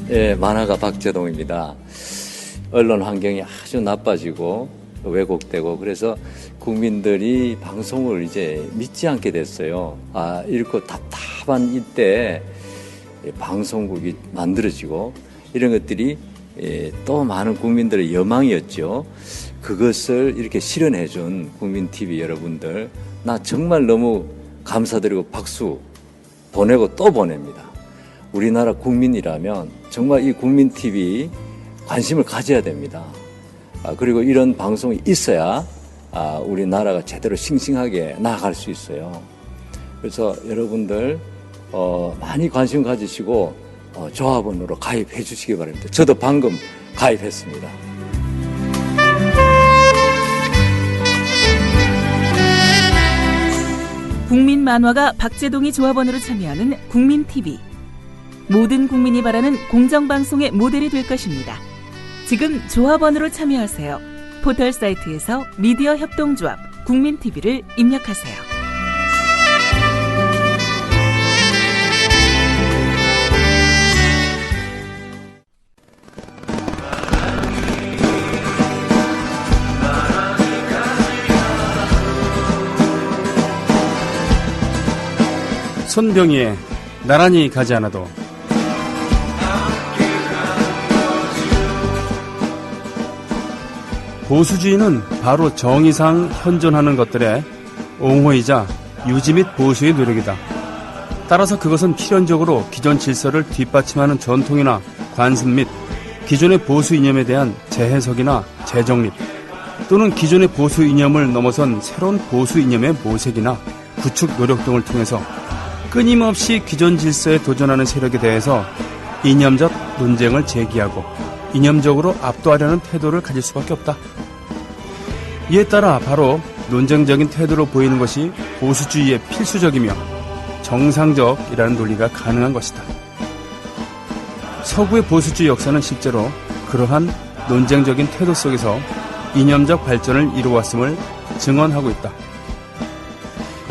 예, 만화가 박재동입니다. 언론 환경이 아주 나빠지고 왜곡되고 그래서 국민들이 방송을 이제 믿지 않게 됐어요. 이렇게 답답한 이때 방송국이 만들어지고 이런 것들이 또 많은 국민들의 여망이었죠. 그것을 이렇게 실현해 준 국민TV 여러분들, 나 정말 너무 감사드리고 박수 보내고 또 보냅니다. 우리나라 국민이라면 정말 이 국민TV 관심을 가져야 됩니다. 그리고 이런 방송이 있어야 우리나라가 제대로 싱싱하게 나아갈 수 있어요. 그래서 여러분들 많이 관심 가지시고 조합원으로 가입해 주시기 바랍니다. 저도 방금 가입했습니다. 국민 만화가 박재동이 조합원으로 참여하는 국민TV. 모든 국민이 바라는 공정방송의 모델이 될 것입니다. 지금 조합원으로 참여하세요. 포털 사이트에서 미디어 협동조합 국민TV를 입력하세요. 손병희의 나란히 가지 않아도. 보수주의는 바로 정의상 현존하는 것들의 옹호이자 유지 및 보수의 노력이다. 따라서 그것은 필연적으로 기존 질서를 뒷받침하는 전통이나 관습 및 기존의 보수 이념에 대한 재해석이나 재정립, 또는 기존의 보수 이념을 넘어선 새로운 보수 이념의 모색이나 구축 노력 등을 통해서 끊임없이 기존 질서에 도전하는 세력에 대해서 이념적 논쟁을 제기하고 이념적으로 압도하려는 태도를 가질 수밖에 없다. 이에 따라 바로 논쟁적인 태도로 보이는 것이 보수주의의 필수적이며 정상적이라는 논리가 가능한 것이다. 서구의 보수주의 역사는 실제로 그러한 논쟁적인 태도 속에서 이념적 발전을 이루어왔음을 증언하고 있다.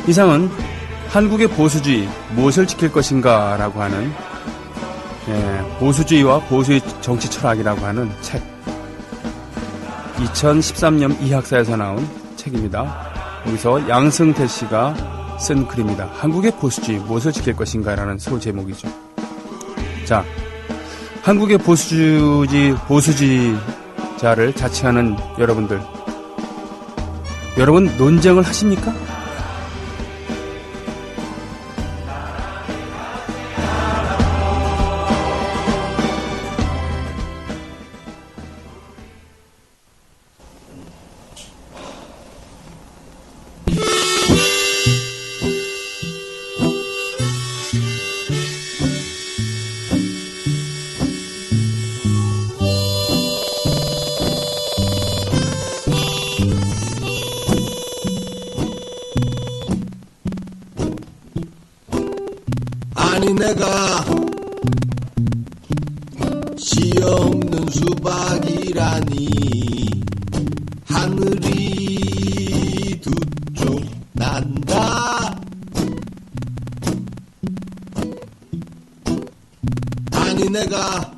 이상은 한국의 보수주의, 무엇을 지킬 것인가 라고 하는 보수주의와 보수의 정치 철학이라고 하는 책, 2013년 이학사에서 나온 책입니다. 여기서 양승태 씨가 쓴 글입니다. 한국의 보수주의, 무엇을 지킬 것인가 라는 소 제목이죠. 자, 한국의 보수주의자를 자칭하는 여러분들, 여러분 논쟁을 하십니까? 아니 내가 씨 없는 수박이라니 하늘이 두 쪽 난다. 아니 내가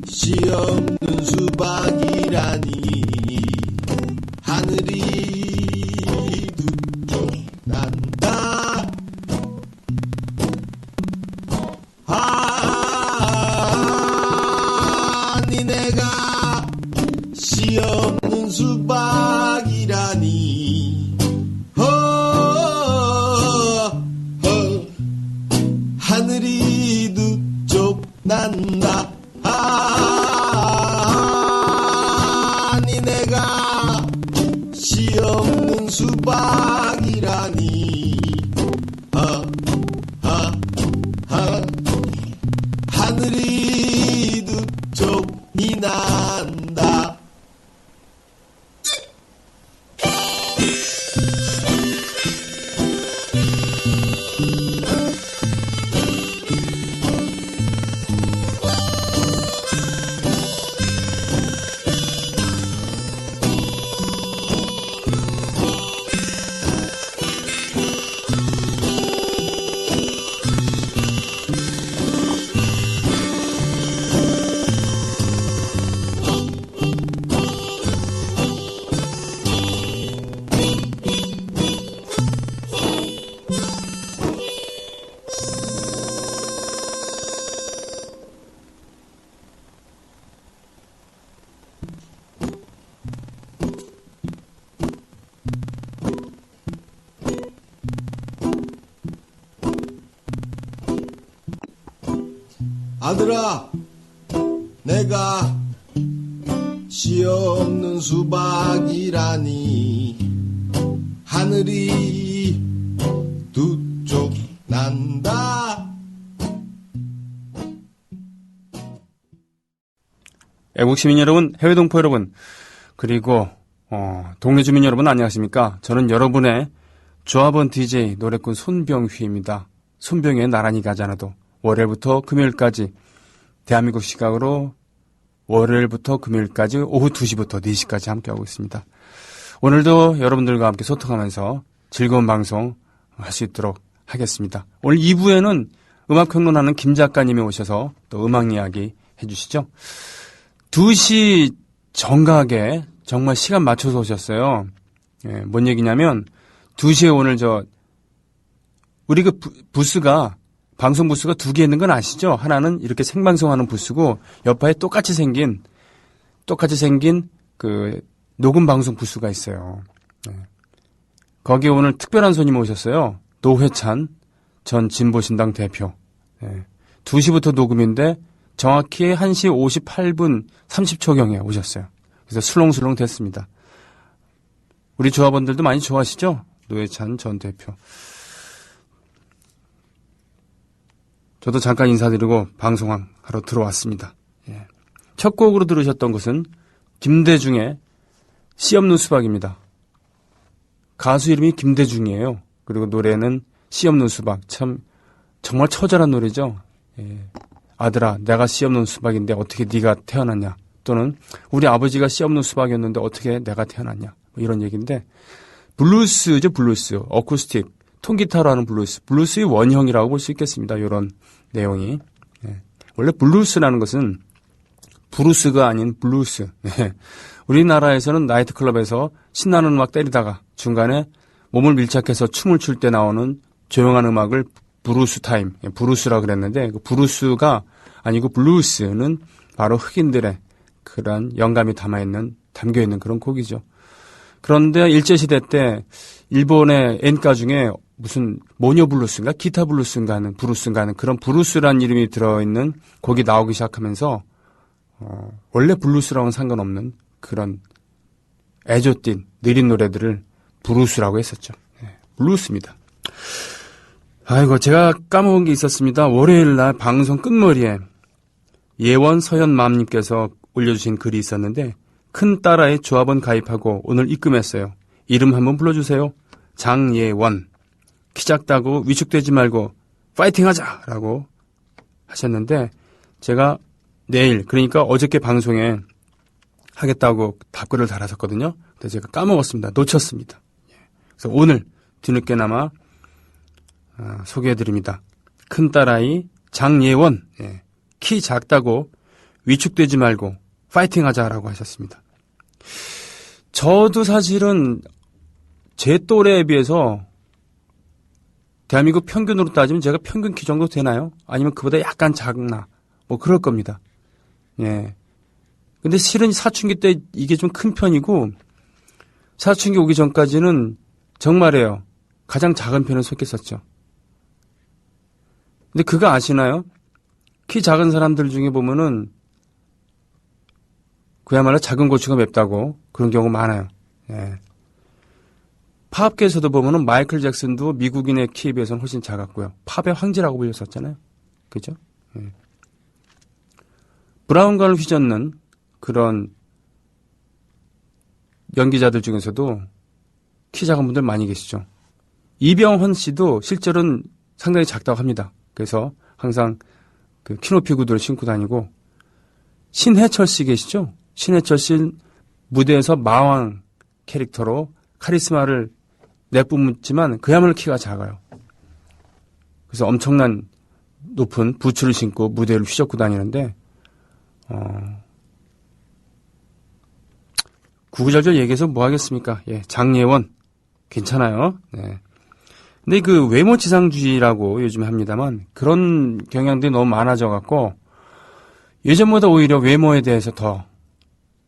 씨 없는 수박이라니 하늘이 두 쪽 난다. 아니 내가 씨 없는 수박이라니 하늘이 두 쪽 난다. 아니 아들아 내가 씨 없는 수박이라니 하늘이 두 쪽 난다. 애국 시민 여러분, 해외 동포 여러분, 그리고 동네 주민 여러분 안녕하십니까? 저는 여러분의 조합원 DJ 노래꾼 손병휘입니다. 손병휘의 나란히 가지 않아도 월요일부터 금요일까지 대한민국 시각으로 월요일부터 금요일까지 오후 2시부터 4시까지 함께하고 있습니다. 오늘도 여러분들과 함께 소통하면서 즐거운 방송 할 수 있도록 하겠습니다. 오늘 2부에는 음악평론하는 김 작가님이 오셔서 또 음악 이야기 해주시죠. 2시 정각에 정말 시간 맞춰서 오셨어요. 예, 뭔 얘기냐면 2시에 오늘 우리 그 부스가 방송 부스가 2개 있는 건 아시죠? 하나는 이렇게 생방송하는 부스고 옆에 똑같이 생긴 그 녹음 방송 부스가 있어요. 예. 거기에 오늘 특별한 손님 오셨어요. 노회찬 전 진보신당 대표. 예. 2시부터 녹음인데 정확히 1시 58분 30초경에 오셨어요. 그래서 술렁술렁 됐습니다. 우리 조합원들도 많이 좋아하시죠? 노회찬 전 대표. 저도 잠깐 인사드리고 방송하러 들어왔습니다. 예. 첫 곡으로 들으셨던 것은 김대중의 씨 없는 수박입니다. 가수 이름이 김대중이에요. 그리고 노래는 씨 없는 수박. 참 정말 처절한 노래죠. 예. 아들아, 내가 씨 없는 수박인데 어떻게 네가 태어났냐? 또는 우리 아버지가 씨 없는 수박이었는데 어떻게 내가 태어났냐? 뭐 이런 얘기인데 블루스죠, 블루스. 어쿠스틱, 통기타로 하는 블루스. 블루스의 원형이라고 볼 수 있겠습니다. 이런 내용이. 예. 원래 블루스라는 것은 브루스가 아닌 블루스. 예. 우리나라에서는 나이트클럽에서 신나는 음악 때리다가 중간에 몸을 밀착해서 춤을 출 때 나오는 조용한 음악을 브루스 타임, 브루스라 그랬는데 그 브루스가 아니고 블루스는 바로 흑인들의 그런 영감이 담겨있는 그런 곡이죠. 그런데 일제시대 때 일본의 엔가 중에 무슨 모녀 블루스인가 기타 블루스인가 하는 브루스인가 하는 그런 브루스라는 이름이 들어있는 곡이 나오기 시작하면서 원래 블루스랑은 상관없는 그런 애조띤 느린 노래들을 브루스라고 했었죠. 네, 블루스입니다. 아이고, 제가 까먹은 게 있었습니다. 월요일 날 방송 끝머리에 예원 서현맘님께서 올려주신 글이 있었는데 큰 딸아이 조합원 가입하고 오늘 입금했어요. 이름 한번 불러주세요. 장예원. 키 작다고 위축되지 말고 파이팅하자! 라고 하셨는데 제가 내일, 그러니까 어저께 방송에 하겠다고 답글을 달았었거든요. 근데 제가 까먹었습니다. 놓쳤습니다. 그래서 오늘 뒤늦게나마 소개해드립니다. 큰딸아이 장예원. 예. 키 작다고 위축되지 말고 파이팅하자라고 하셨습니다. 저도 사실은 제 또래에 비해서 대한민국 평균으로 따지면 제가 평균 키 정도 되나요? 아니면 그보다 약간 작나? 뭐 그럴 겁니다. 예. 근데 실은 사춘기 때 이게 좀 큰 편이고 사춘기 오기 전까지는 정말이에요. 가장 작은 편에 속했었죠. 근데 그거 아시나요? 키 작은 사람들 중에 보면은 그야말로 작은 고추가 맵다고 그런 경우 많아요. 예. 팝계에서도 보면은 마이클 잭슨도 미국인의 키에 비해서는 훨씬 작았고요. 팝의 황제라고 불렸었잖아요. 그죠? 예. 브라운관을 휘젓는 그런 연기자들 중에서도 키 작은 분들 많이 계시죠. 이병헌 씨도 실제로는 상당히 작다고 합니다. 그래서 항상 그 키높이 구두를 신고 다니고 신해철 씨 계시죠? 신해철 씨 무대에서 마왕 캐릭터로 카리스마를 내뿜지만 그야말로 키가 작아요. 그래서 엄청난 높은 부츠를 신고 무대를 휘젓고 다니는데 구구절절 얘기해서 뭐 하겠습니까? 예, 장예원 괜찮아요. 네. 근데 그 외모 지상주의라고 요즘 합니다만 그런 경향들이 너무 많아져 갖고 예전보다 오히려 외모에 대해서 더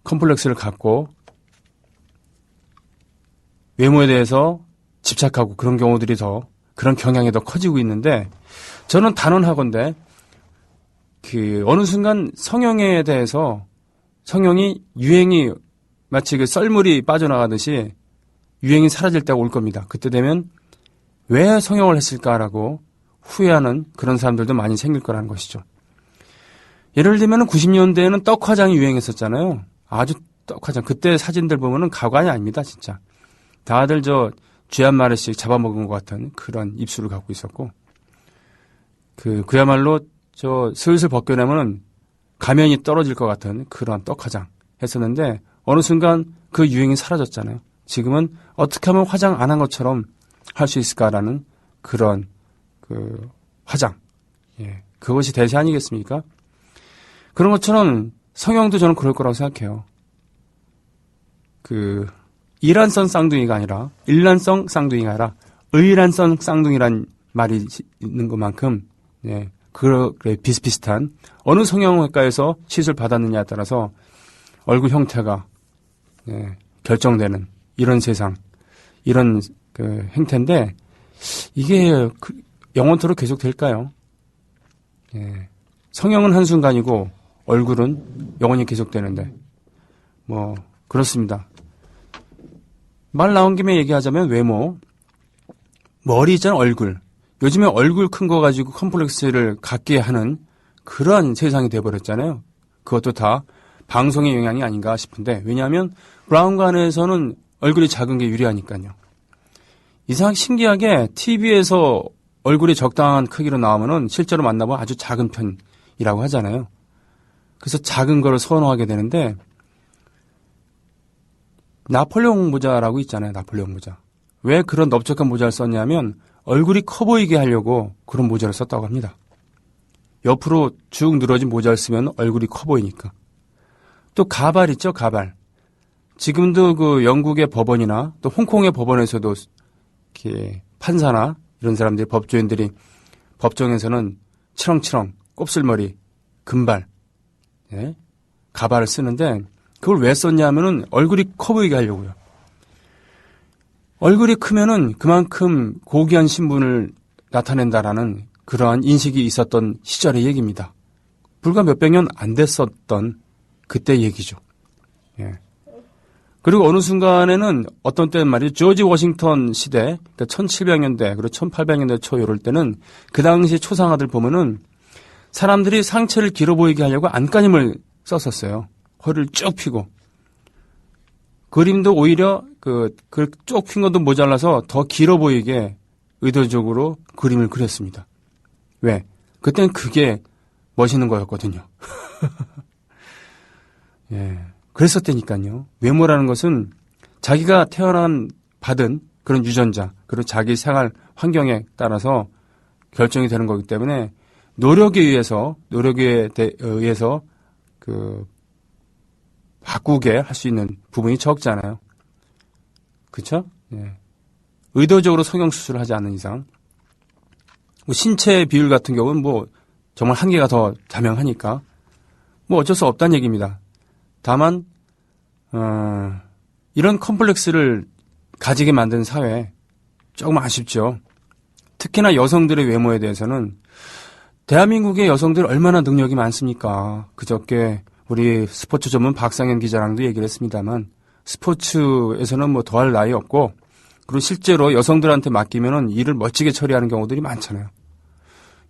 컴플렉스를 갖고 외모에 대해서 집착하고 그런 경우들이 더 그런 경향이 더 커지고 있는데 저는 단언하건대 어느 순간 성형에 대해서 성형이 유행이 마치 그 썰물이 빠져나가듯이 유행이 사라질 때가 올 겁니다. 그때 되면 왜 성형을 했을까라고 후회하는 그런 사람들도 많이 생길 거라는 것이죠. 예를 들면 90년대에는 떡화장이 유행했었잖아요. 아주 떡화장. 그때 사진들 보면은 가관이 아닙니다, 진짜. 다들 쥐 한 마리씩 잡아먹은 것 같은 그런 입술을 갖고 있었고, 그야말로 슬슬 벗겨내면은 가면이 떨어질 것 같은 그런 떡화장 했었는데, 어느 순간 그 유행이 사라졌잖아요. 지금은 어떻게 하면 화장 안 한 것처럼 할 수 있을까라는 그런 화장. 예. 그것이 대세 아니겠습니까? 그런 것처럼 성형도 저는 그럴 거라고 생각해요. 일란성 쌍둥이가 아니라, 일란성 쌍둥이가 아니라, 의란성 쌍둥이란 말이 있는 것만큼, 예. 그래, 비슷비슷한, 어느 성형외과에서 시술 받았느냐에 따라서 얼굴 형태가, 예, 결정되는 이런 세상, 이런 행태인데, 이게 영원토록 계속 될까요? 예. 성형은 한순간이고 얼굴은 영원히 계속되는데 그렇습니다. 말 나온 김에 얘기하자면 외모, 머리 있잖아, 얼굴. 요즘에 얼굴 큰 거 가지고 컴플렉스를 갖게 하는 그러한 세상이 돼버렸잖아요. 그것도 다 방송의 영향이 아닌가 싶은데, 왜냐하면 브라운관에서는 얼굴이 작은 게 유리하니까요. 이상하게 신기하게 TV에서 얼굴이 적당한 크기로 나오면은 실제로 만나보면 아주 작은 편이라고 하잖아요. 그래서 작은 거를 선호하게 되는데, 나폴레옹 모자라고 있잖아요. 나폴레옹 모자. 왜 그런 넓적한 모자를 썼냐면 얼굴이 커 보이게 하려고 그런 모자를 썼다고 합니다. 옆으로 쭉 늘어진 모자를 쓰면 얼굴이 커 보이니까. 또 가발 있죠, 가발. 지금도 영국의 법원이나 또 홍콩의 법원에서도 이렇게 판사나 이런 사람들이, 법조인들이 법정에서는 치렁치렁 곱슬머리, 금발, 예? 가발을 쓰는데, 그걸 왜 썼냐면은 얼굴이 커 보이게 하려고요. 얼굴이 크면은 그만큼 고귀한 신분을 나타낸다라는 그러한 인식이 있었던 시절의 얘기입니다. 불과 몇백 년 안 됐었던 그때 얘기죠. 예. 그리고 어느 순간에는 어떤 때는 말이죠. 조지 워싱턴 시대, 그러니까 1700년대, 그리고 1800년대 초 이럴 때는 그 당시 초상화들 보면은 사람들이 상체를 길어 보이게 하려고 안간힘을 썼었어요. 허리를 쭉 펴고. 그림도 오히려 쭉 핀 것도 모자라서 더 길어 보이게 의도적으로 그림을 그렸습니다. 왜? 그때는 그게 멋있는 거였거든요. 예. 그랬었다니까요. 외모라는 것은 자기가 받은 그런 유전자, 그리고 자기 생활 환경에 따라서 결정이 되는 거기 때문에 노력에 의해서 바꾸게 할 수 있는 부분이 적잖아요. 그렇죠? 예. 의도적으로 성형수술을 하지 않는 이상. 신체 비율 같은 경우는 정말 한계가 더 자명하니까 어쩔 수 없다는 얘기입니다. 다만 이런 컴플렉스를 가지게 만든 사회, 조금 아쉽죠. 특히나 여성들의 외모에 대해서는 대한민국의 여성들 얼마나 능력이 많습니까? 그저께 우리 스포츠 전문 박상현 기자랑도 얘기를 했습니다만, 스포츠에서는 더할 나위 없고, 그리고 실제로 여성들한테 맡기면은 일을 멋지게 처리하는 경우들이 많잖아요.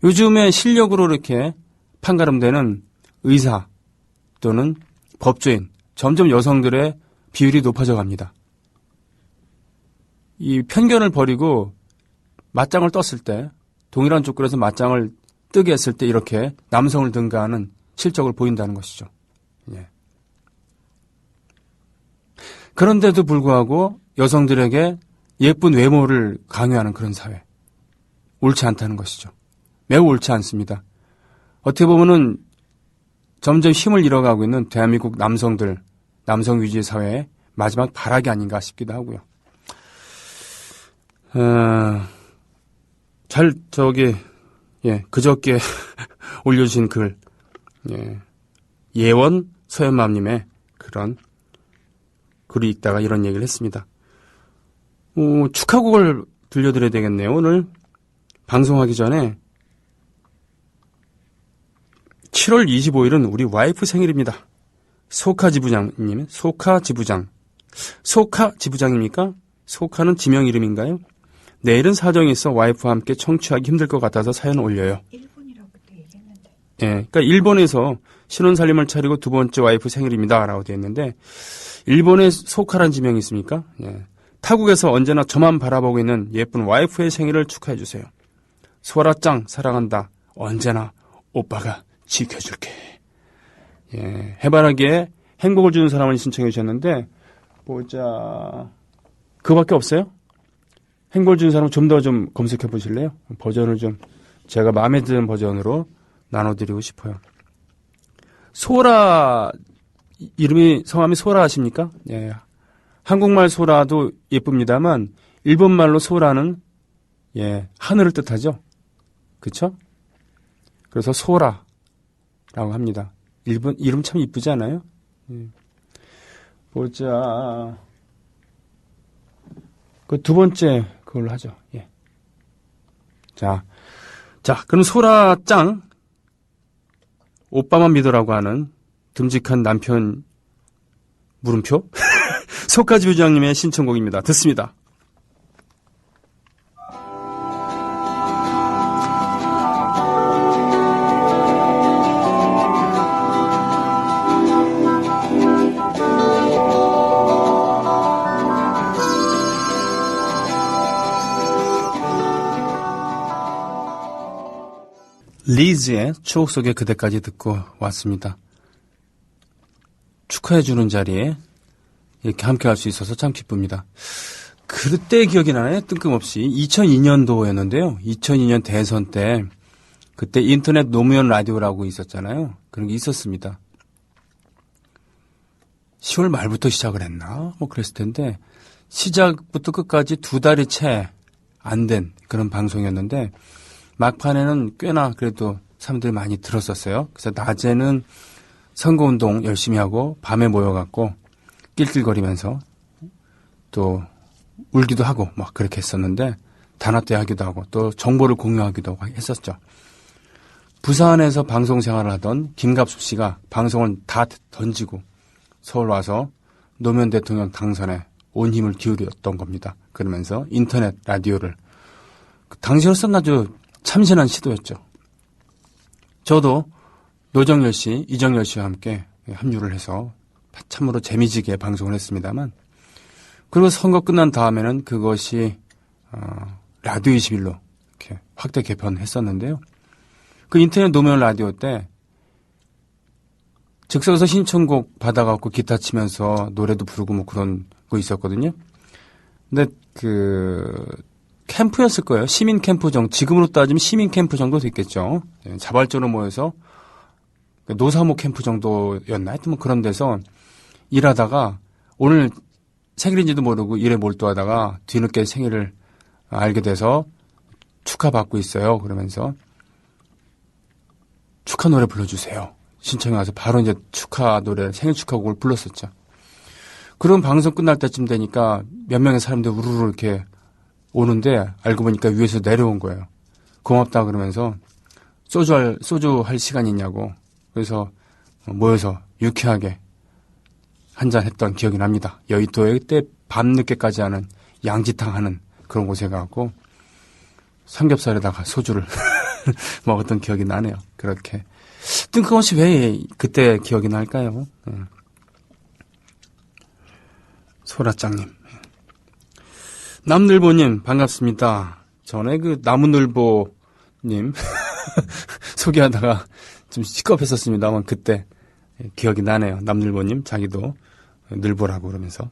요즘에 실력으로 이렇게 판가름되는 의사 또는 법조인, 점점 여성들의 비율이 높아져 갑니다. 이 편견을 버리고 맞짱을 떴을 때, 동일한 조건에서 맞짱을 뜨게 했을 때 이렇게 남성을 능가하는 실적을 보인다는 것이죠. 예. 그런데도 불구하고 여성들에게 예쁜 외모를 강요하는 그런 사회. 옳지 않다는 것이죠. 매우 옳지 않습니다. 어떻게 보면은 점점 힘을 잃어가고 있는 대한민국 남성들, 남성 위주의 사회의 마지막 발악이 아닌가 싶기도 하고요. 그저께 올려주신 글, 예원 서현맘님의 그런 글이 있다가 이런 얘기를 했습니다. 축하곡을 들려드려야 되겠네요. 오늘 방송하기 전에 7월 25일은 우리 와이프 생일입니다. 소카지부장님, 소카지부장. 소카지부장입니까? 소카는 지명 이름인가요? 내일은 사정이 있어 와이프와 함께 청취하기 힘들 것 같아서 사연 올려요. 일본이라고 그때 얘기했는데. 예, 그러니까 일본에서 신혼살림을 차리고 두 번째 와이프 생일입니다. 라고 되어 있는데, 일본에 소카란 지명이 있습니까? 예. 타국에서 언제나 저만 바라보고 있는 예쁜 와이프의 생일을 축하해 주세요. 소라짱 사랑한다. 언제나 오빠가 지켜줄게. 예, 해바라기에 행복을 주는 사람을 신청해 주셨는데, 보자. 그거밖에 없어요? 행복을 주는 사람 좀 더 좀 검색해 보실래요? 버전을 좀 제가 마음에 드는 버전으로 나눠드리고 싶어요. 소라, 성함이 소라 아십니까? 예. 한국말 소라도 예쁩니다만, 일본말로 소라는, 예, 하늘을 뜻하죠? 그쵸? 그래서 소라라고 합니다. 일본, 이름 참 이쁘지 않아요? 예. 보자. 그 두 번째, 그걸로 하죠. 예. 자, 그럼 소라짱, 오빠만 믿으라고 하는 듬직한 남편 물음표? 소카지 부장님의 신청곡입니다. 듣습니다. 리즈의 추억 속의 그대까지 듣고 왔습니다. 축하해주는 자리에 이렇게 함께 할 수 있어서 참 기쁩니다. 그때 기억이 나네, 뜬금없이. 2002년도였는데요. 2002년 대선 때, 그때 인터넷 노무현 라디오라고 있었잖아요. 그런 게 있었습니다. 10월 말부터 시작을 했나? 뭐 그랬을 텐데, 시작부터 끝까지 2달이 채 안 된 그런 방송이었는데, 막판에는 꽤나 그래도 사람들이 많이 들었었어요. 그래서 낮에는 선거운동 열심히 하고 밤에 모여갖고 낄낄거리면서 또 울기도 하고 막 그렇게 했었는데 단합대 하기도 하고 또 정보를 공유하기도 했었죠. 부산에서 방송 생활을 하던 김갑수 씨가 방송을 다 던지고 서울 와서 노무현 대통령 당선에 온 힘을 기울였던 겁니다. 그러면서 인터넷 라디오를 당시로서는 아주 참신한 시도였죠. 저도 노정열 씨, 이정열 씨와 함께 합류를 해서 참으로 재미지게 방송을 했습니다만, 그리고 선거 끝난 다음에는 그것이 라디오 21로 이렇게 확대 개편했었는데요. 그 인터넷 노무현 라디오 때 즉석에서 신청곡 받아갖고 기타 치면서 노래도 부르고 뭐 그런 거 있었거든요. 근데 캠프였을 거예요. 시민 캠프 정도. 지금으로 따지면 시민 캠프 정도 됐겠죠. 자발적으로 모여서 노사모 캠프 정도였나? 하여튼 뭐 그런 데서 일하다가 오늘 생일인지도 모르고 일에 몰두하다가 뒤늦게 생일을 알게 돼서 축하받고 있어요. 그러면서 축하 노래 불러주세요. 신청해 와서 바로 이제 축하 노래, 생일 축하곡을 불렀었죠. 그런 방송 끝날 때쯤 되니까 몇 명의 사람들이 우르르 이렇게 오는데 알고 보니까 위에서 내려온 거예요. 고맙다 그러면서 소주 할 시간 있냐고. 그래서 모여서 유쾌하게 한잔 했던 기억이 납니다. 여의도에 그때 밤늦게까지 하는 양지탕 하는 그런 곳에 가고 삼겹살에다가 소주를 먹었던 기억이 나네요. 그렇게. 뜬금없이 왜 그때 기억이 날까요? 소라짱님. 남늘보님 반갑습니다. 전에 그 나무늘보님 소개하다가 좀 시겁했었습니다만 그때 기억이 나네요. 남늘보님 자기도 늘보라고 그러면서.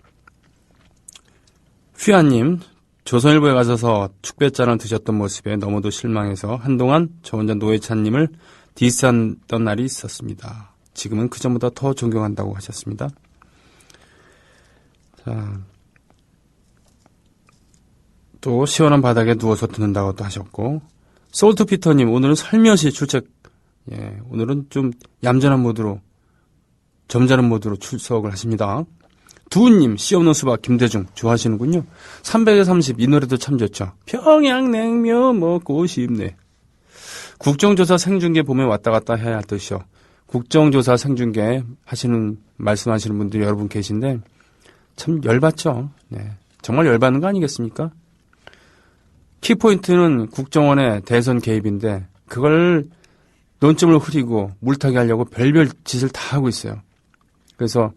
휘아님 조선일보에 가셔서 축배짜랑 드셨던 모습에 너무도 실망해서 한동안 저 혼자 노회찬님을 디스했던 날이 있었습니다. 지금은 그전보다 더 존경한다고 하셨습니다. 자, 또 시원한 바닥에 누워서 듣는다고 또 하셨고, 솔트피터님 오늘은 살며시 출첵, 오늘은 좀 얌전한 모드로 점잖은 모드로 출석을 하십니다. 두우님 씨 없는 수박 김대중 좋아하시는군요. 300에 30 이 노래도 참 좋죠. 평양냉면 먹고 싶네. 국정조사 생중계 보면 왔다 갔다 해야 할 듯이요. 국정조사 생중계 말씀하시는 분들이 여러분 계신데 참 열받죠. 네. 정말 열받는 거 아니겠습니까? 키포인트는 국정원의 대선 개입인데 그걸 논점을 흐리고 물타기 하려고 별별 짓을 다 하고 있어요. 그래서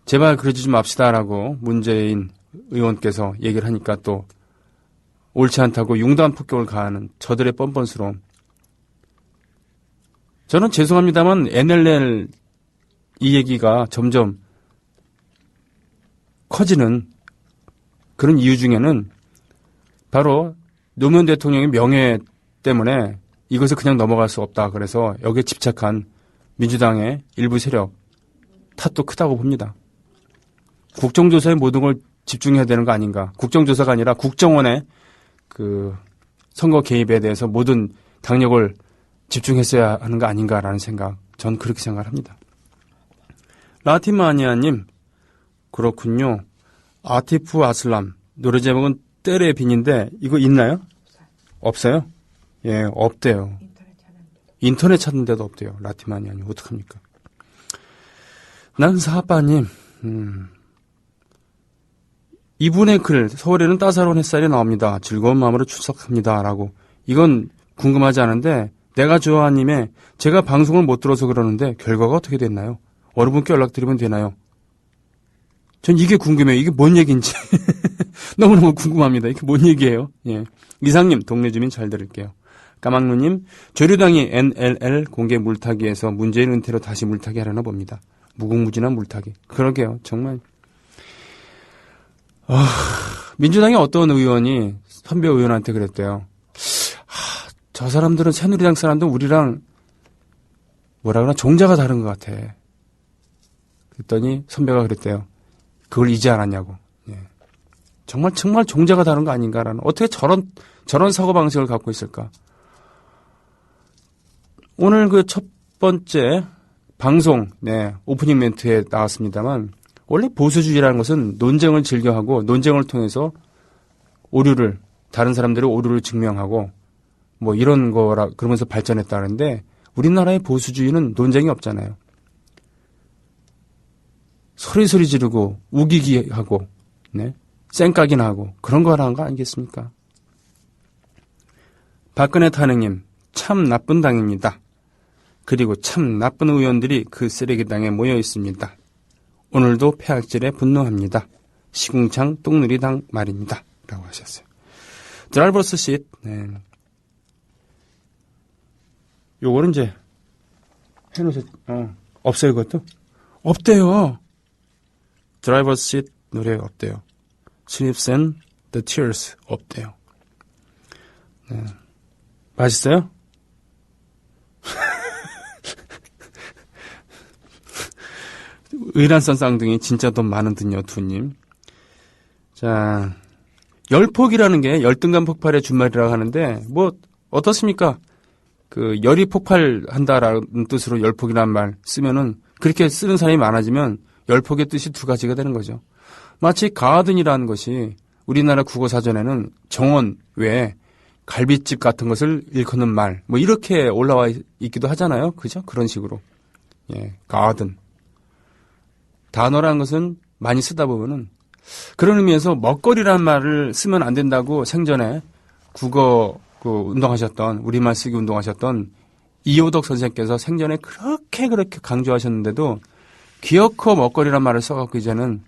제발 그러지 좀 맙시다라고 문재인 의원께서 얘기를 하니까 또 옳지 않다고 융단 폭격을 가하는 저들의 뻔뻔스러움. 저는 죄송합니다만 NLL 이 얘기가 점점 커지는 그런 이유 중에는 바로 노무현 대통령의 명예 때문에 이것을 그냥 넘어갈 수 없다. 그래서 여기에 집착한 민주당의 일부 세력 탓도 크다고 봅니다. 국정조사에 모든 걸 집중해야 되는 거 아닌가. 국정조사가 아니라 국정원의 그 선거 개입에 대해서 모든 당력을 집중했어야 하는 거 아닌가라는 생각. 전 그렇게 생각을 합니다. 라티마니아님, 그렇군요. 아티프 아슬람. 노래 제목은 때레빈인데 이거 있나요? 없어요? 예, 없대요. 인터넷 찾는데도 없대요. 라티마니아님. 어떡합니까? 난 사빠님, 이분의 글, 서울에는 따사로운 햇살이 나옵니다. 즐거운 마음으로 출석합니다. 라고. 이건 궁금하지 않은데, 내가 좋아하님의 제가 방송을 못 들어서 그러는데, 결과가 어떻게 됐나요? 어느 분께 연락드리면 되나요? 전 이게 궁금해요. 이게 뭔 얘기인지. 너무너무 궁금합니다. 이게 뭔 얘기예요? 예. 이상님, 동네 주민 잘 들을게요. 까막누님, 조류당이 NLL 공개 물타기에서 문재인 은퇴로 다시 물타기 하려나 봅니다. 무궁무진한 물타기. 그러게요. 정말. 민주당의 어떤 의원이 선배 의원한테 그랬대요. 저 사람들은 새누리당 사람들 우리랑 뭐라 그러나 종자가 다른 것 같아. 그랬더니 선배가 그랬대요. 그걸 이제 알았냐고. 예. 정말 종자가 다른 거 아닌가라는. 어떻게 저런 사고방식을 갖고 있을까. 오늘 그 첫 번째 방송, 네, 오프닝 멘트에 나왔습니다만, 원래 보수주의라는 것은 논쟁을 즐겨하고 논쟁을 통해서 다른 사람들의 오류를 증명하고 뭐 이런 거라 그러면서 발전했다는데 우리나라의 보수주의는 논쟁이 없잖아요. 소리 지르고 우기기 하고 네? 쌩까기나 하고 그런 거 하는 거 아니겠습니까? 박근혜 탄핵님 참 나쁜 당입니다. 그리고 참 나쁜 의원들이 그 쓰레기당에 모여 있습니다. 오늘도 폐악질에 분노합니다. 시궁창 똥누리당 말입니다. 라고 하셨어요. 드라이버스 쉿. 네. 요거는 이제 없어요 그것도? 없대요. 드라이버스 쉿 노래 없대요. Sniffs and the Tears 없대요. 네. 맛있어요? 의란선 쌍둥이 진짜 돈 많은 듯요 두님. 자, 열폭이라는 게 열등감 폭발의 준말이라고 하는데 뭐 어떻습니까? 그 열이 폭발한다라는 뜻으로 열폭이라는 말 쓰면은 그렇게 쓰는 사람이 많아지면 열폭의 뜻이 두 가지가 되는 거죠. 마치 가든이라는 것이 우리나라 국어사전에는 정원 외에 갈비집 같은 것을 일컫는 말 뭐 이렇게 올라와 있기도 하잖아요. 그죠? 그런 식으로. 예, 가든. 단어라는 것은 많이 쓰다 보면은 그런 의미에서 먹거리라는 말을 쓰면 안 된다고 생전에 국어 운동하셨던 우리말 쓰기 운동하셨던 이호덕 선생께서 생전에 그렇게 강조하셨는데도 기어코 먹거리란 말을 써갖고 이제는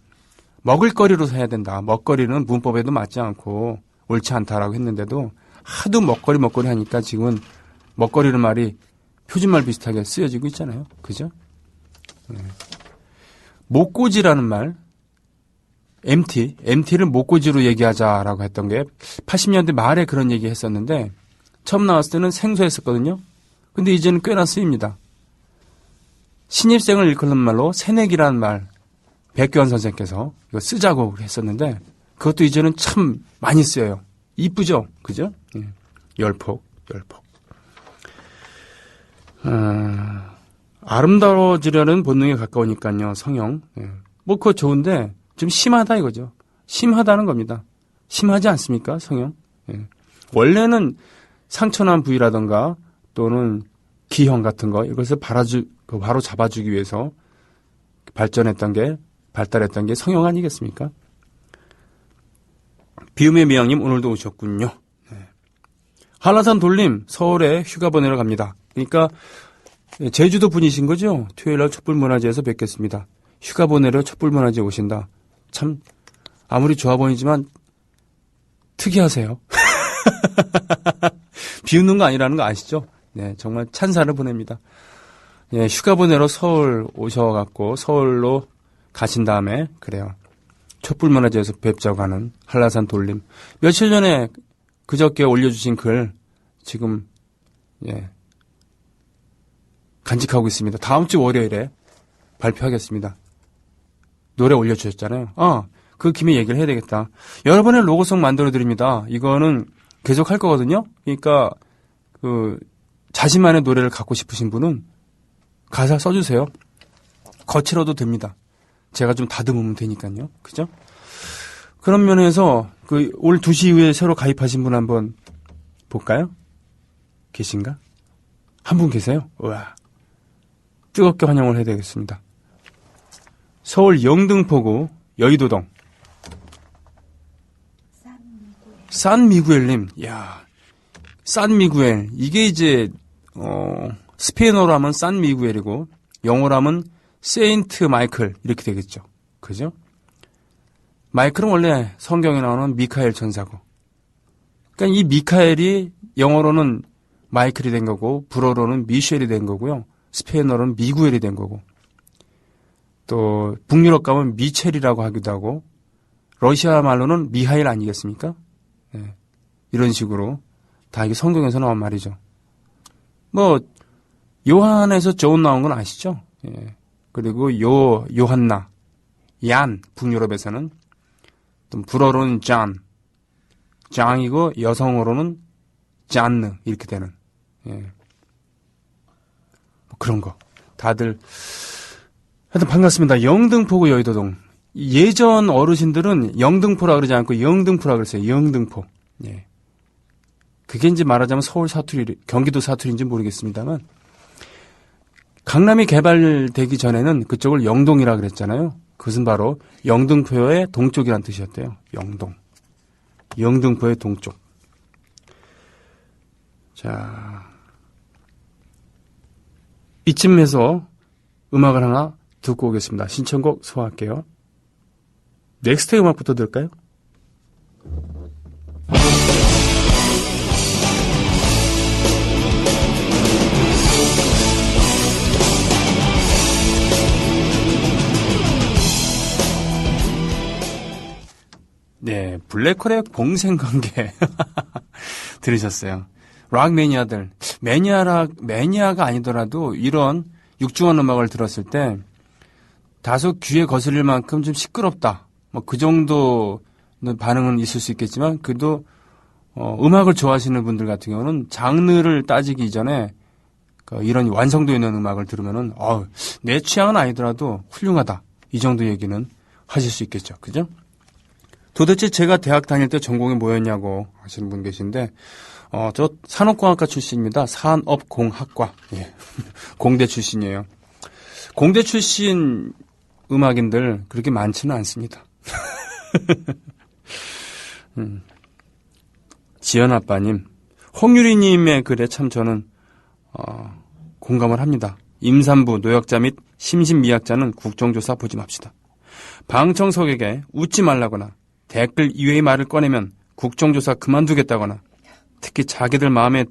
먹을거리로 써야 된다. 먹거리는 문법에도 맞지 않고 옳지 않다라고 했는데도 하도 먹거리 하니까 지금은 먹거리라는 말이 표준말 비슷하게 쓰여지고 있잖아요. 그죠? 네. 목고지라는 말, MT를 목고지로 얘기하자라고 했던 게 80년대 말에 그런 얘기 했었는데 처음 나왔을 때는 생소했었거든요. 근데 이제는 꽤나 쓰입니다. 신입생을 일컫는 말로 새내기라는 말, 백교환 선생께서 이거 쓰자고 했었는데 그것도 이제는 참 많이 쓰여요. 이쁘죠? 그죠? 예. 열폭. 아름다워지려는 본능에 가까우니까요, 성형. 예. 뭐, 그거 좋은데, 좀 심하다 이거죠. 심하다는 겁니다. 심하지 않습니까, 성형? 예. 원래는 상처난 부위라던가, 또는 기형 같은 거 이것을 바로 잡아주기 위해서 발달했던 게 성형 아니겠습니까? 비움의 미양님 오늘도 오셨군요. 네. 한라산 돌림 서울에 휴가 보내러 갑니다. 그러니까 제주도 분이신 거죠? 토요일날 촛불문화제에서 뵙겠습니다. 휴가 보내러 촛불문화제 오신다. 참 아무리 좋아 보이지만 특이하세요. 비웃는 거 아니라는 거 아시죠? 네, 정말 찬사를 보냅니다. 예, 휴가 보내러 서울 오셔갖고 서울로 가신 다음에 그래요. 촛불문화제에서 뵙자고 하는 한라산 돌림. 며칠 전에 그저께 올려주신 글 지금 간직하고 있습니다. 다음 주 월요일에 발표하겠습니다. 노래 올려주셨잖아요. 그 김에 얘기를 해야 되겠다. 여러분의 로고송 만들어드립니다. 이거는 계속 할 거거든요. 그러니까 자신만의 노래를 갖고 싶으신 분은 가사 써주세요. 거칠어도 됩니다. 제가 좀 다듬으면 되니까요. 그죠? 그런 면에서 올 2시 이후에 새로 가입하신 분 한번 볼까요? 계신가? 한 분 계세요? 우와. 뜨겁게 환영을 해야 되겠습니다. 서울 영등포구 여의도동. 산미구엘님. 야, 산미구엘. 이게 이제 스페인어로 하면 산미구엘이고 영어로 하면 세인트 마이클 이렇게 되겠죠. 그죠? 마이클은 원래 성경에 나오는 미카엘 천사고. 그러니까 이 미카엘이 영어로는 마이클이 된 거고 불어로는 미셸이 된 거고요. 스페인어로는 미구엘이 된 거고. 또 북유럽 가면 미첼이라고 하기도 하고 러시아 말로는 미하일 아니겠습니까? 네. 이런 식으로 다 이게 성경에서 나온 말이죠. 뭐 요한에서 존 나온 건 아시죠? 예. 그리고 요한나, 얀 북유럽에서는 또 불어로는 장이고 여성어로는 잔느 이렇게 되는 뭐 그런 거 다들 하여튼 반갑습니다. 영등포구 여의도동. 예전 어르신들은 영등포라 그러지 않고 영등포라 그랬어요. 영등포. 예. 그게 이제 말하자면 서울 사투리, 경기도 사투리인지 모르겠습니다만 강남이 개발되기 전에는 그쪽을 영동이라 그랬잖아요. 그것은 바로 영등포의 동쪽이란 뜻이었대요. 영동. 영등포의 동쪽. 자, 이쯤에서 음악을 하나 듣고 오겠습니다. 신청곡 소화할게요. 넥스트의 음악부터 들을까요? 네, 블랙홀의 공생관계 들으셨어요. 락 매니아들, 매니아가 아니더라도 이런 육중한 음악을 들었을 때 다소 귀에 거슬릴 만큼 좀 시끄럽다. 뭐 그 정도는 반응은 있을 수 있겠지만 그래도 음악을 좋아하시는 분들 같은 경우는 장르를 따지기 이전에 이런 완성도 있는 음악을 들으면은 내 취향은 아니더라도 훌륭하다. 이 정도 얘기는 하실 수 있겠죠. 그죠? 도대체 제가 대학 다닐 때 전공이 뭐였냐고 하시는 분 계신데 저 산업공학과 출신입니다. 산업공학과. 예. 공대 출신이에요. 공대 출신 음악인들 그렇게 많지는 않습니다. 지연 아빠님, 홍유리님의 글에 참 저는 공감을 합니다. 임산부, 노약자 및 심신미약자는 국정조사 보지 맙시다. 방청석에게 웃지 말라거나 댓글 이외의 말을 꺼내면 국정조사 그만두겠다거나 특히 자기들 마음에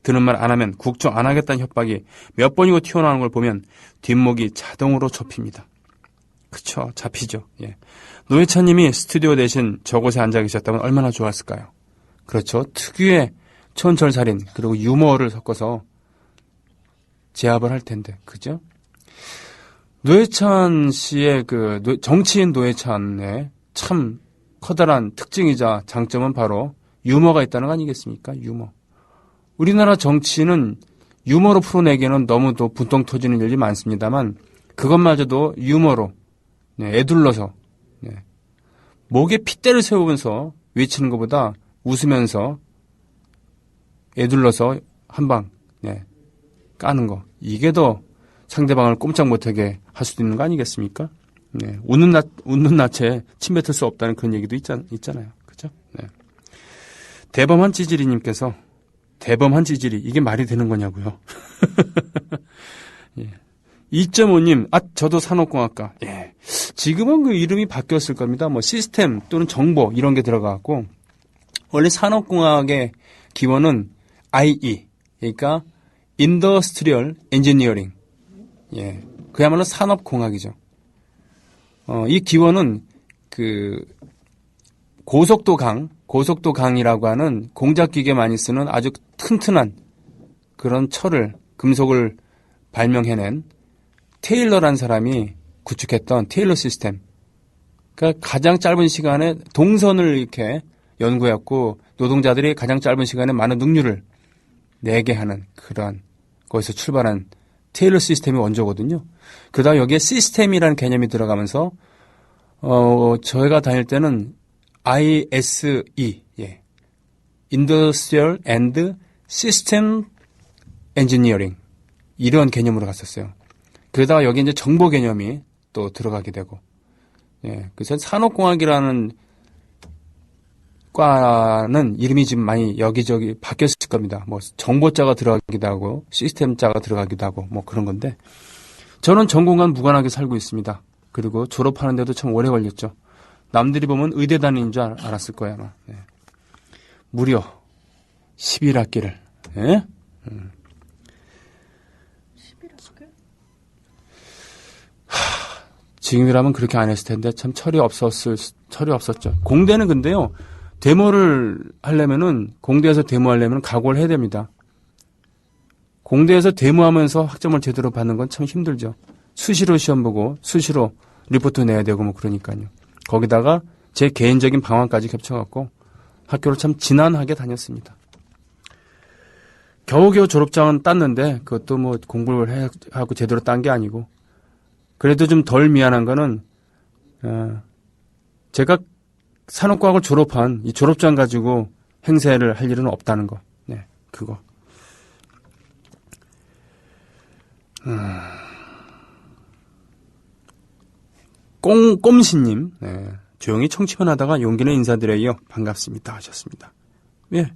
드는 말 안 하면 국정 안 하겠다는 협박이 몇 번이고 튀어나오는 걸 보면 뒷목이 자동으로 접힙니다. 그쵸, 잡히죠. 예. 노회찬님이 스튜디오 대신 저곳에 앉아 계셨다면 얼마나 좋았을까요? 그렇죠. 특유의 촌철살인 그리고 유머를 섞어서 제압을 할 텐데, 그죠? 노회찬 씨의 정치인 노회찬의 참 커다란 특징이자 장점은 바로 유머가 있다는 거 아니겠습니까? 유머. 우리나라 정치는 유머로 풀어내기에는 너무도 분통 터지는 일이 많습니다만 그것마저도 유머로 애둘러서 목에 핏대를 세우면서 외치는 것보다 웃으면서 애둘러서 한방 까는 거. 이게 더 상대방을 꼼짝 못하게 할 수도 있는 거 아니겠습니까? 네. 웃는 낯에 침 뱉을 수 없다는 그런 얘기도 있잖아요. 그죠? 네. 대범한 찌질이님께서 대범한 찌질이 이게 말이 되는 거냐고요. 예. 2.5님, 저도 산업공학과. 예. 지금은 그 이름이 바뀌었을 겁니다. 뭐 시스템 또는 정보 이런 게 들어가고 원래 산업공학의 기원은 IE, 그러니까 Industrial Engineering. 예. 그야말로 산업공학이죠. 이 기원은 그 고속도 강이라고 하는 공작기계 많이 쓰는 아주 튼튼한 그런 금속을 발명해낸 테일러란 사람이 구축했던 테일러 시스템. 그러니까 가장 짧은 시간에 동선을 이렇게 연구했고 노동자들이 가장 짧은 시간에 많은 능률을 내게 하는 그런 거기서 출발한 테일러 시스템이 원조거든요. 그러다 여기에 시스템이라는 개념이 들어가면서 저희가 다닐 때는 ISE, 예. Industrial and System Engineering 이런 개념으로 갔었어요. 그러다가 여기 이제 정보 개념이 또 들어가게 되고, 예. 그래서 산업공학이라는 과는 이름이 지금 많이 여기저기 바뀌었을 겁니다. 뭐 정보자가 들어가기도 하고 시스템자가 들어가기도 하고 뭐 그런 건데 저는 전공과 무관하게 살고 있습니다. 그리고 졸업하는데도 참 오래 걸렸죠. 남들이 보면 의대 다니는 줄 알았을 거예요 아마. 네. 무려 11학기를. 예? 11학기? 지금이라면 그렇게 안 했을 텐데 참 철이 없었죠. 공대는 근데요. 데모를 하려면은 공대에서 데모하려면 각오를 해야 됩니다. 공대에서 데모하면서 학점을 제대로 받는 건 참 힘들죠. 수시로 시험 보고 수시로 리포트 내야 되고 뭐 그러니까요. 거기다가 제 개인적인 방황까지 겹쳐갖고 학교를 참 지난하게 다녔습니다. 겨우겨우 졸업장은 땄는데 그것도 뭐 공부를 하고 제대로 딴 게 아니고 그래도 좀 덜 미안한 거는 제가 산업과학을 졸업한 이 졸업장 가지고 행세를 할 일은 없다는 거. 네, 그거. 꼼시님, 네, 조용히 청취만 하다가 용기는 인사드려요. 반갑습니다 하셨습니다. 예,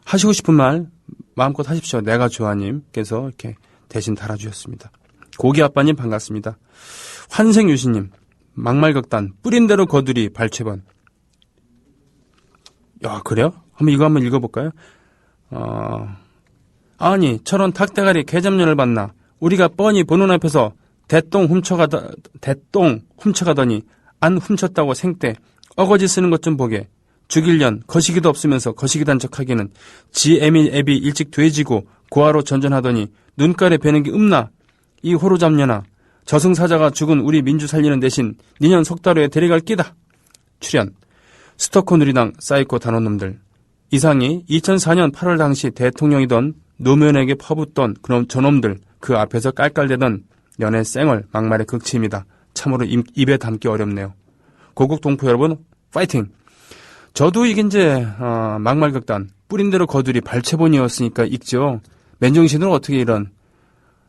하시고 싶은 말 마음껏 하십시오. 내가 좋아님께서 이렇게 대신 달아주셨습니다. 고기 아빠님 반갑습니다. 환생유시님, 막말극단 뿌린 대로 거두리 발췌번. 야, 그래요? 이거 한번 읽어볼까요? 아니, 저런 닭대가리 개잡년을 봤나? 우리가 뻔히 보는 앞에서 대똥 훔쳐가더니 안 훔쳤다고 생떼 어거지 쓰는 것 좀 보게. 죽일년 거시기도 없으면서 거시기단 척하기는 지 앱이 일찍 돼지고 고아로 전전하더니 눈깔에 베는 게 없나? 이 호로 잡년아. 저승사자가 죽은 우리 민주 살리는 대신 니년 석달후에 데려갈 끼다. 출연 스토커 누리당 사이코 단원놈들. 이상이 2004년 8월 당시 대통령이던 노무현에게 퍼붓던 그놈 저놈들 그 앞에서 깔깔대던 연애 쌩얼 막말의 극치입니다. 참으로 입에 담기 어렵네요. 고국 동포 여러분 파이팅! 저도 이게 이제 막말극단 뿌린 대로 거두리 발췌본이었으니까 읽죠. 맨정신으로 어떻게 이런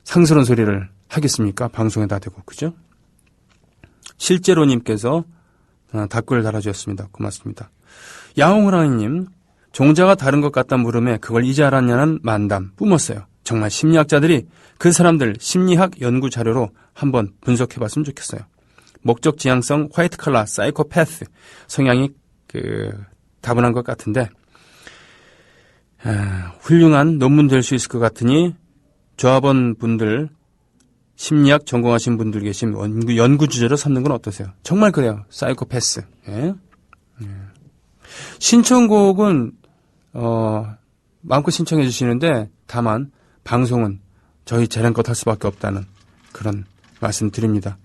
상스러운 소리를 하겠습니까? 방송에다 대고 그죠? 실제로님께서 댓글 달아주셨습니다. 고맙습니다. 야옹호랑이님, 종자가 다른 것 같다 물음에 그걸 이제 알았냐는 만담 뿜었어요. 정말 심리학자들이 그 사람들 심리학 연구 자료로 한번 분석해봤으면 좋겠어요. 목적 지향성 화이트 칼라 사이코패스 성향이 다분한 것 같은데 훌륭한 논문 될 수 있을 것 같으니 조합원 분들 심리학 전공하신 분들 계시면 연구 주제로 삼는 건 어떠세요? 정말 그래요. 사이코패스. 예? 신청곡은 마음껏 신청해 주시는데 다만 방송은 저희 재량껏 할 수밖에 없다는 그런 말씀 드립니다.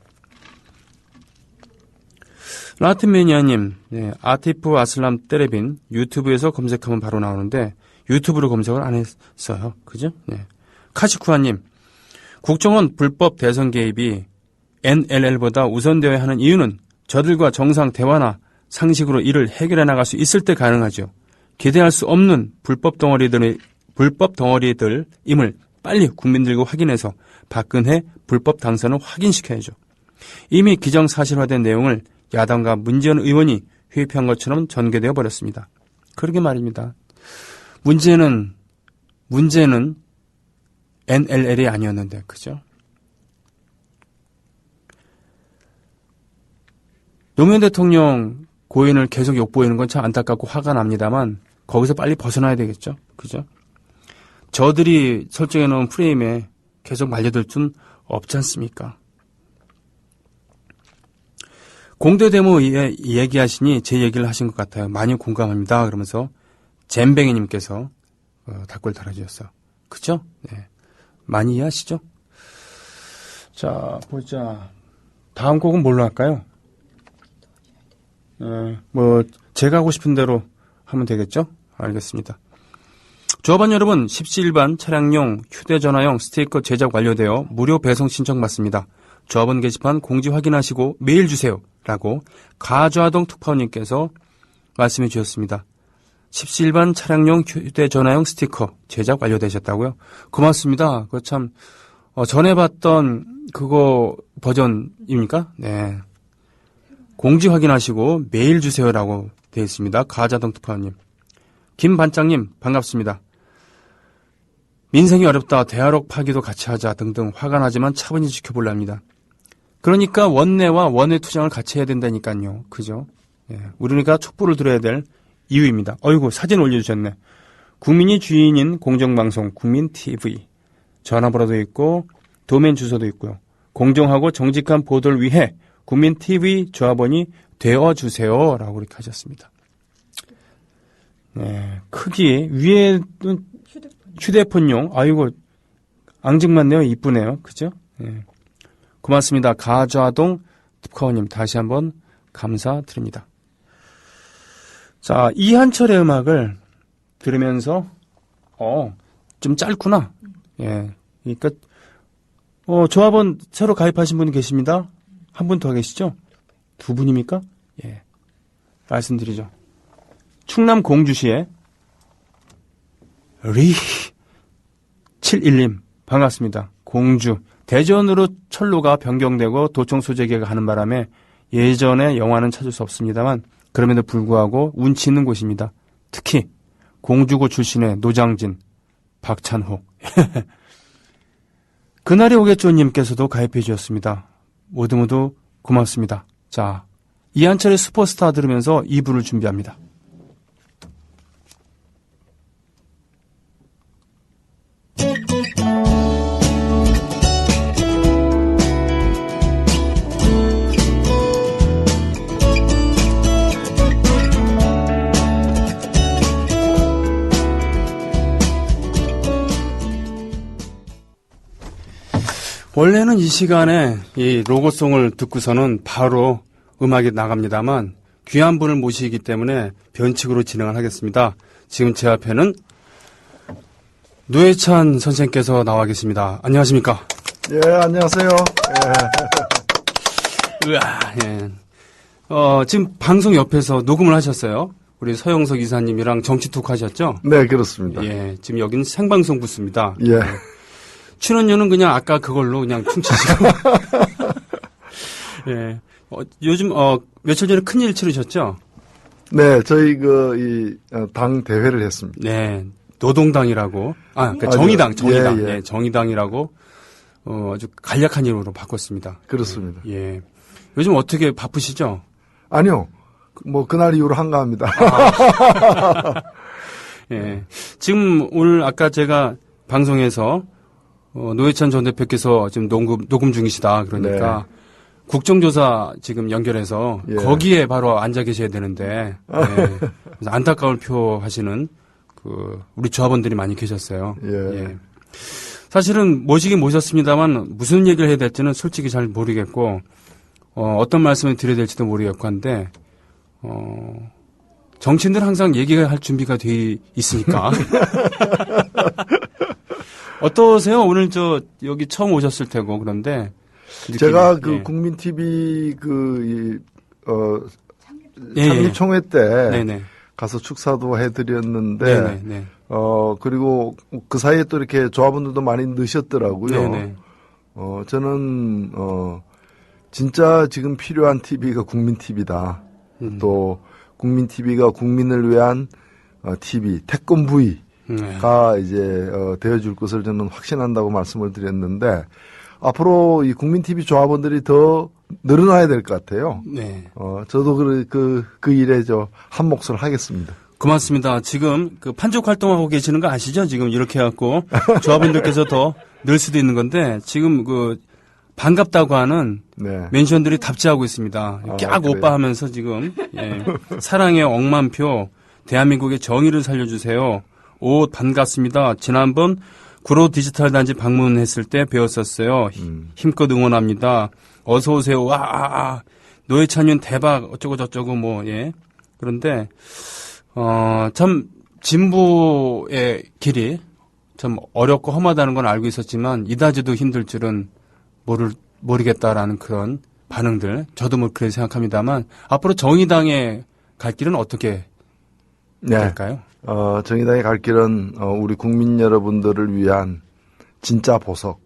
라틴매니아님, 네, 아티프 아슬람 때레빈 유튜브에서 검색하면 바로 나오는데 유튜브로 검색을 안 했어요. 그죠? 네. 카시쿠아님, 국정원 불법 대선 개입이 NLL보다 우선되어야 하는 이유는 저들과 정상 대화나 상식으로 이를 해결해 나갈 수 있을 때 가능하죠. 기대할 수 없는 불법 덩어리들임을 빨리 국민들과 확인해서 박근혜 불법 당선을 확인시켜야죠. 이미 기정사실화된 내용을 야당과 문재인 의원이 회피한 것처럼 전개되어 버렸습니다. 그러게 말입니다. 문제는 NLL이 아니었는데, 그죠? 노무현 대통령 고인을 계속 욕보이는 건 참 안타깝고 화가 납니다만 거기서 빨리 벗어나야 되겠죠. 그죠? 저들이 설정해 놓은 프레임에 계속 말려들 순 없지 않습니까? 공대 데모 얘기하시니 제 얘기를 하신 것 같아요. 많이 공감합니다. 그러면서 잼뱅이님께서 댓글 달아주셨어요. 그죠? 네. 많이 이해하시죠? 자, 보자. 다음 곡은 뭘로 할까요? 제가 하고 싶은 대로 하면 되겠죠? 알겠습니다. 조합원 여러분, 17반 차량용 휴대전화용 스티커 제작 완료되어 무료 배송 신청 받습니다. 조합원 게시판 공지 확인하시고 메일 주세요. 라고 가좌동 특파원님께서 말씀해 주셨습니다. 17반 차량용 휴대전화용 스티커 제작 완료되셨다고요? 고맙습니다. 그거 참 전에 봤던 그거 버전입니까? 네. 공지 확인하시고 메일 주세요라고 되어 있습니다. 가자동 특파원님. 김반장님 반갑습니다. 민생이 어렵다. 대화록 파기도 같이 하자 등등 화가 나지만 차분히 지켜보려 합니다. 그러니까 원내와 원외 투쟁을 같이 해야 된다니까요. 그죠? 예, 우리가 촛불을 들어야 될 이유입니다. 어이구 사진 올려주셨네. 국민이 주인인 공정방송 국민TV. 전화번호도 있고 도메인 주소도 있고요. 공정하고 정직한 보도를 위해 국민TV 조합원이 되어주세요. 라고 이렇게 하셨습니다. 네, 크기 위에는 휴대폰용. 아이고 앙증맞네요. 이쁘네요. 그죠? 네. 고맙습니다. 가좌동 특파원님 다시 한번 감사드립니다. 자, 이한철의 음악을 들으면서 좀 짧구나. 예. 그러니까 조합원 새로 가입하신 분이 계십니다. 한 분 더 계시죠? 두 분입니까? 예. 말씀드리죠. 충남 공주시의 리 71님 반갑습니다. 공주 대전으로 철로가 변경되고 도청 소재기가 하는 바람에 예전의 영화는 찾을 수 없습니다만 그럼에도 불구하고 운치 있는 곳입니다. 특히 공주고 출신의 노장진, 박찬호. 그날이 오겠죠 님께서도 가입해 주셨습니다. 모두 고맙습니다. 자, 이한철의 슈퍼스타 들으면서 2부를 준비합니다. 원래는 이 시간에 이 로고송을 듣고서는 바로 음악이 나갑니다만 귀한 분을 모시기 때문에 변칙으로 진행을 하겠습니다. 지금 제 앞에는 노회찬 선생님께서 나와 계십니다. 안녕하십니까? 예, 안녕하세요. 으아, 예. 지금 방송 옆에서 녹음을 하셨어요. 우리 서영석 이사님이랑 정치톡 하셨죠? 네, 그렇습니다. 예, 지금 여기는 생방송 부스입니다. 예. 출연료는 그냥 아까 그걸로 그냥 퉁치시고. 예. 요즘, 며칠 전에 큰일 치르셨죠? 네, 저희 당 대회를 했습니다. 네. 노동당이라고. 그러니까 정의당. 예. 정의당이라고, 아주 간략한 이름으로 바꿨습니다. 그렇습니다. 예. 요즘 어떻게 바쁘시죠? 아니요. 그날 이후로 한가합니다. 예. 지금 오늘 아까 제가 방송에서 노회찬 전 대표께서 지금 녹음 중이시다. 그러니까 네. 국정조사 지금 연결해서 예. 거기에 바로 앉아 계셔야 되는데 예. 그래서 안타까울 표 하시는 우리 조합원들이 많이 계셨어요. 예. 예. 사실은 모시긴 모셨습니다만 무슨 얘기를 해야 될지는 솔직히 잘 모르겠고 어떤 말씀을 드려야 될지도 모르겠고 한데 정치인들은 항상 얘기할 준비가 돼 있으니까. 어떠세요? 오늘 여기 처음 오셨을 테고, 그런데. 느낌이, 제가 예. 국민TV 예, 창립총회 때 네네. 가서 축사도 해드렸는데, 네네. 그리고 그 사이에 또 이렇게 조합원들도 많이 넣으셨더라고요. 네네. 저는, 진짜 지금 필요한 TV가 국민 TV다. 또, 국민 TV가 국민을 위한 TV, 태권브이가 이제, 되어줄 것을 저는 확신한다고 말씀을 드렸는데, 앞으로 이 국민 TV 조합원들이 더 늘어나야 될 것 같아요. 네. 저도 그 일에 한 몫을 하겠습니다. 고맙습니다. 지금 그 판촉 활동하고 계시는 거 아시죠? 지금 이렇게 해갖고 조합원들께서 더 늘 수도 있는 건데 지금 그 반갑다고 하는 네. 멘션들이 답지하고 있습니다. 깍 그래요? 오빠 하면서 지금 예. 사랑의 억만표 대한민국의 정의를 살려주세요. 오 반갑습니다. 지난번 구로 디지털 단지 방문했을 때 배웠었어요. 힘껏 응원합니다. 어서 오세요. 와 노회찬윤 대박 어쩌고 저쩌고 뭐 예. 그런데 참 진보의 길이 참 어렵고 험하다는 건 알고 있었지만 이다지도 힘들 줄은 모르겠다라는 그런 반응들 저도 뭐 그렇게 생각합니다만 앞으로 정의당에 갈 길은 어떻게 네. 될까요? 정의당의 갈 길은 우리 국민 여러분들을 위한 진짜 보석,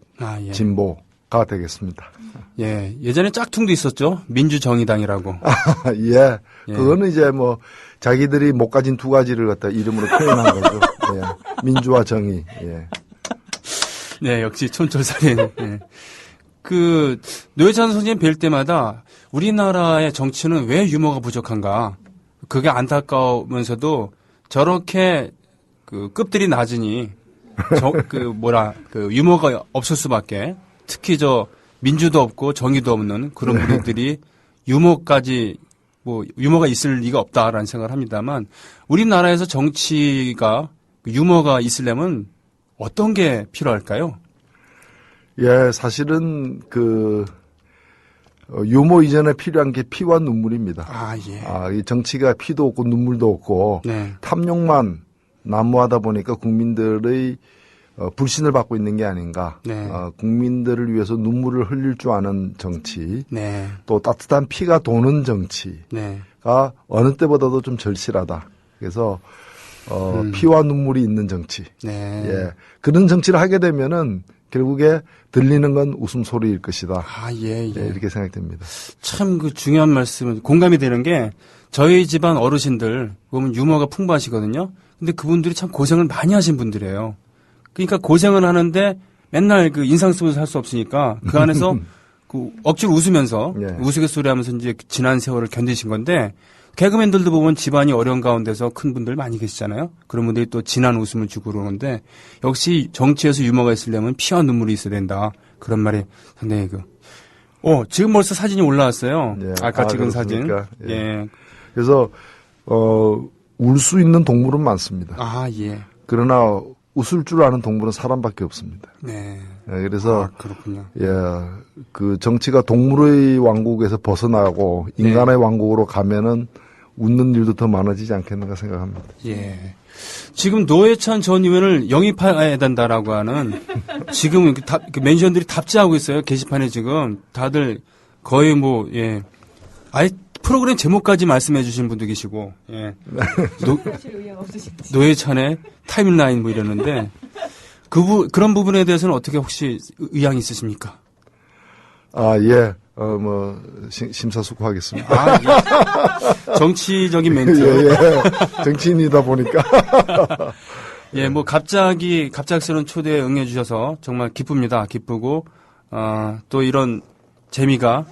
예. 진보가 되겠습니다. 예. 예전에 짝퉁도 있었죠. 민주정의당이라고. 예. 예. 그거는 이제 뭐 자기들이 못 가진 두 가지를 갖다 이름으로 표현한 거죠. 예. 민주와 정의. 예. 네, 역시 촌철살인. 예. 그 노회찬 선생님 뵐 때마다 우리나라의 정치는 왜 유머가 부족한가? 그게 안타까우면서도 저렇게 그 급들이 낮으니 유머가 없을 수밖에. 특히 민주도 없고 정의도 없는 그런 우리들이 유머까지 유머가 있을 리가 없다라는 생각을 합니다만 우리나라에서 정치가 유머가 있으려면 어떤 게 필요할까요? 예, 사실은 유머 이전에 필요한 게 피와 눈물입니다. 예. 이 정치가 피도 없고 눈물도 없고 네. 탐욕만 난무하다 보니까 국민들의 불신을 받고 있는 게 아닌가. 네. 국민들을 위해서 눈물을 흘릴 줄 아는 정치, 네. 또 따뜻한 피가 도는 정치가 네. 어느 때보다도 좀 절실하다. 그래서 피와 눈물이 있는 정치. 네. 예, 그런 정치를 하게 되면은 결국에 들리는 건 웃음소리일 것이다. 예. 이렇게 생각됩니다. 참 그 중요한 말씀은 공감이 되는 게 저희 집안 어르신들 보면 유머가 풍부하시거든요. 근데 그분들이 참 고생을 많이 하신 분들이에요. 그러니까 고생을 하는데 맨날 그 인상 쓰면서 할 수 없으니까 그 안에서 그 억지로 웃으면서 예. 우스갯소리 하면서 이제 지난 세월을 견디신 건데 개그맨들도 보면 집안이 어려운 가운데서 큰 분들 많이 계시잖아요. 그런 분들이 또 진한 웃음을 주고 그러는데 역시 정치에서 유머가 있으려면 피와 눈물이 있어야 된다. 그런 말이 상당히 지금 벌써 사진이 올라왔어요. 예. 아까 찍은 사진. 그렇습니까? 예. 예. 그래서 울 수 있는 동물은 많습니다. 예. 그러나 웃을 줄 아는 동물은 사람밖에 없습니다. 네. 예, 그래서 그렇군요. 그 정치가 동물의 왕국에서 벗어나고 인간의 왕국으로 가면은 웃는 일도 더 많아지지 않겠는가 생각합니다. 예. 지금 노회찬 전 의원을 영입해야 된다라고 하는 지금 멘션들이 답지하고 있어요. 게시판에 지금 다들 거의 아예 프로그램 제목까지 말씀해 주신 분도 계시고, 예. 노회찬의 타임라인 이러는데 그런 부분에 대해서는 어떻게 혹시 의향이 있으십니까? 예. 심사숙고하겠습니다. 예. 정치적인 멘트. 예. 정치인이다 보니까. 예, 갑작스러운 초대에 응해주셔서 정말 기쁩니다. 기쁘고, 또 이런 재미가,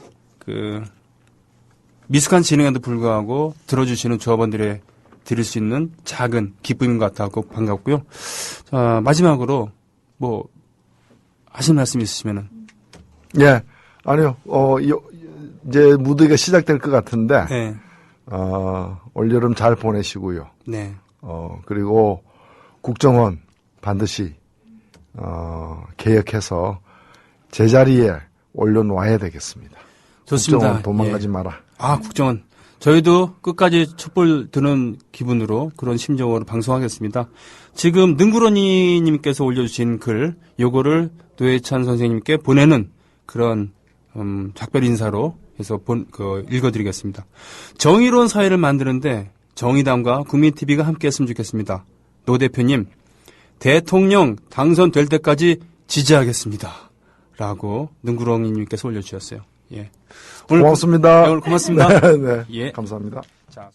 미숙한 진행에도 불구하고 들어주시는 조합원들의 드릴 수 있는 작은 기쁨인 것 같아서 반갑고요. 자, 마지막으로, 하실 말씀 있으시면은. 예. 아니요. 이제 무더기가 시작될 것 같은데. 네. 올여름 잘 보내시고요. 네. 그리고 국정원 반드시, 개혁해서 제자리에 올려놓아야 되겠습니다. 좋습니다. 국정원 도망가지 마라. 국정원. 저희도 끝까지 촛불 드는 기분으로 그런 심정으로 방송하겠습니다. 지금 능구로니님께서 올려주신 글, 요거를 노회찬 선생님께 보내는 그런, 작별 인사로 해서 읽어드리겠습니다. 정의로운 사회를 만드는데 정의당과 국민TV가 함께 했으면 좋겠습니다. 노 대표님, 대통령 당선될 때까지 지지하겠습니다. 라고 능구렁이님께서 올려주셨어요. 예. 고맙습니다. 오늘 고맙습니다. 네, 네. 예. 감사합니다. 자.